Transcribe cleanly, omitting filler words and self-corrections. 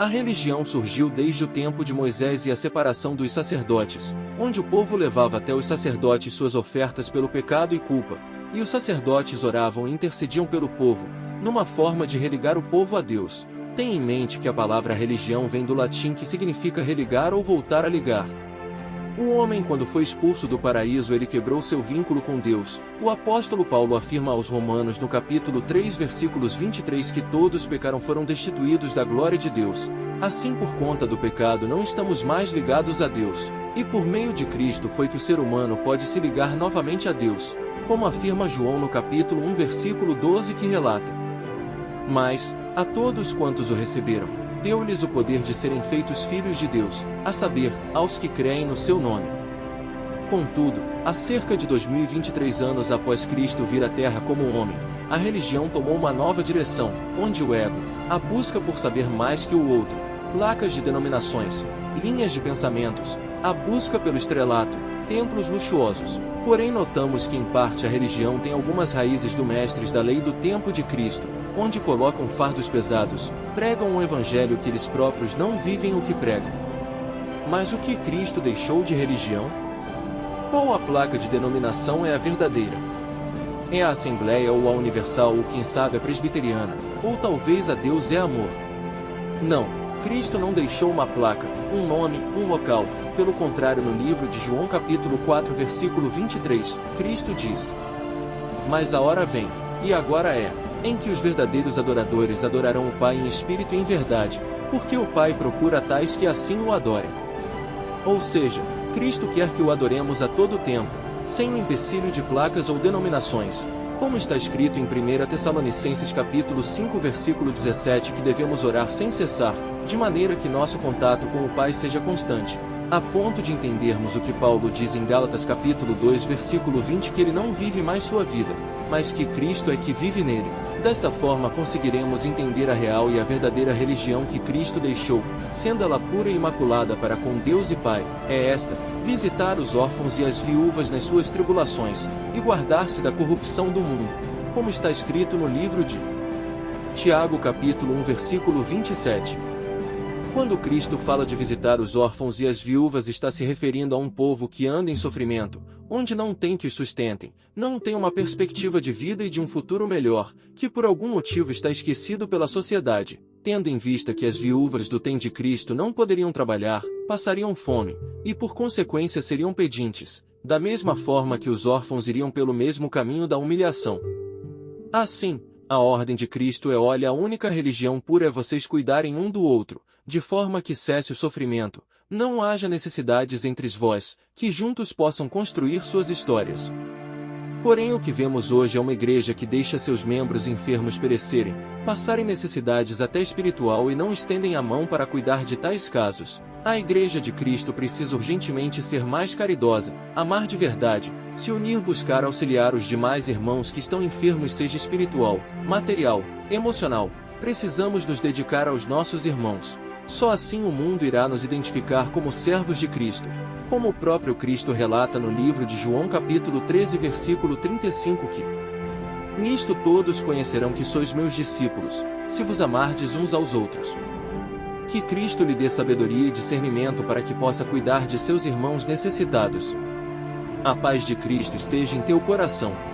A religião surgiu desde o tempo de Moisés e a separação dos sacerdotes, onde o povo levava até os sacerdotes suas ofertas pelo pecado e culpa, e os sacerdotes oravam e intercediam pelo povo, numa forma de religar o povo a Deus. Tenha em mente que a palavra religião vem do latim que significa religar ou voltar a ligar. O homem, quando foi expulso do paraíso, ele quebrou seu vínculo com Deus. O apóstolo Paulo afirma aos Romanos no capítulo 3 versículos 23 que todos pecaram, foram destituídos da glória de Deus. Assim, por conta do pecado não estamos mais ligados a Deus, e por meio de Cristo foi que o ser humano pode se ligar novamente a Deus, como afirma João no capítulo 1 versículo 12 que relata: Mas, a todos quantos o receberam, deu-lhes o poder de serem feitos filhos de Deus, a saber, aos que creem no seu nome. Contudo, há cerca de 2023 anos após Cristo vir à Terra como homem, a religião tomou uma nova direção, onde o ego, a busca por saber mais que o outro, placas de denominações, linhas de pensamentos, a busca pelo estrelato, templos luxuosos. Porém notamos que em parte a religião tem algumas raízes do mestres da lei do tempo de Cristo, onde colocam fardos pesados, pregam um evangelho que eles próprios não vivem o que pregam. Mas o que Cristo deixou de religião? Qual a placa de denominação é a verdadeira? É a Assembleia ou a Universal ou quem sabe a Presbiteriana, ou talvez a Deus é Amor? Não, Cristo não deixou uma placa, um nome, um local. Pelo contrário, no livro de João capítulo 4 versículo 23, Cristo diz: Mas a hora vem, e agora é, em que os verdadeiros adoradores adorarão o Pai em espírito e em verdade, porque o Pai procura tais que assim o adorem. Ou seja, Cristo quer que o adoremos a todo tempo, sem o empecilho de placas ou denominações, como está escrito em 1 Tessalonicenses capítulo 5 versículo 17 que devemos orar sem cessar, de maneira que nosso contato com o Pai seja constante, a ponto de entendermos o que Paulo diz em Gálatas capítulo 2 versículo 20 que ele não vive mais sua vida, mas que Cristo é que vive nele. Desta forma conseguiremos entender a real e a verdadeira religião que Cristo deixou, sendo ela pura e imaculada para com Deus e Pai. É esta: visitar os órfãos e as viúvas nas suas tribulações, e guardar-se da corrupção do mundo, como está escrito no livro de Tiago capítulo 1 versículo 27. Quando Cristo fala de visitar os órfãos e as viúvas, está se referindo a um povo que anda em sofrimento, onde não tem que os sustentem, não tem uma perspectiva de vida e de um futuro melhor, que por algum motivo está esquecido pela sociedade, tendo em vista que as viúvas do tempo de Cristo não poderiam trabalhar, passariam fome, e por consequência seriam pedintes, da mesma forma que os órfãos iriam pelo mesmo caminho da humilhação. Assim, a ordem de Cristo é: olha, a única religião pura é vocês cuidarem um do outro, de forma que cesse o sofrimento, não haja necessidades entre vós, que juntos possam construir suas histórias. Porém o que vemos hoje é uma igreja que deixa seus membros enfermos perecerem, passarem necessidades até espiritual e não estendem a mão para cuidar de tais casos. A igreja de Cristo precisa urgentemente ser mais caridosa, amar de verdade, se unir, buscar auxiliar os demais irmãos que estão enfermos, seja espiritual, material, emocional. Precisamos nos dedicar aos nossos irmãos. Só assim o mundo irá nos identificar como servos de Cristo, como o próprio Cristo relata no livro de João capítulo 13 versículo 35 que: Nisto todos conhecerão que sois meus discípulos, se vos amardes uns aos outros. Que Cristo lhe dê sabedoria e discernimento para que possa cuidar de seus irmãos necessitados. A paz de Cristo esteja em teu coração.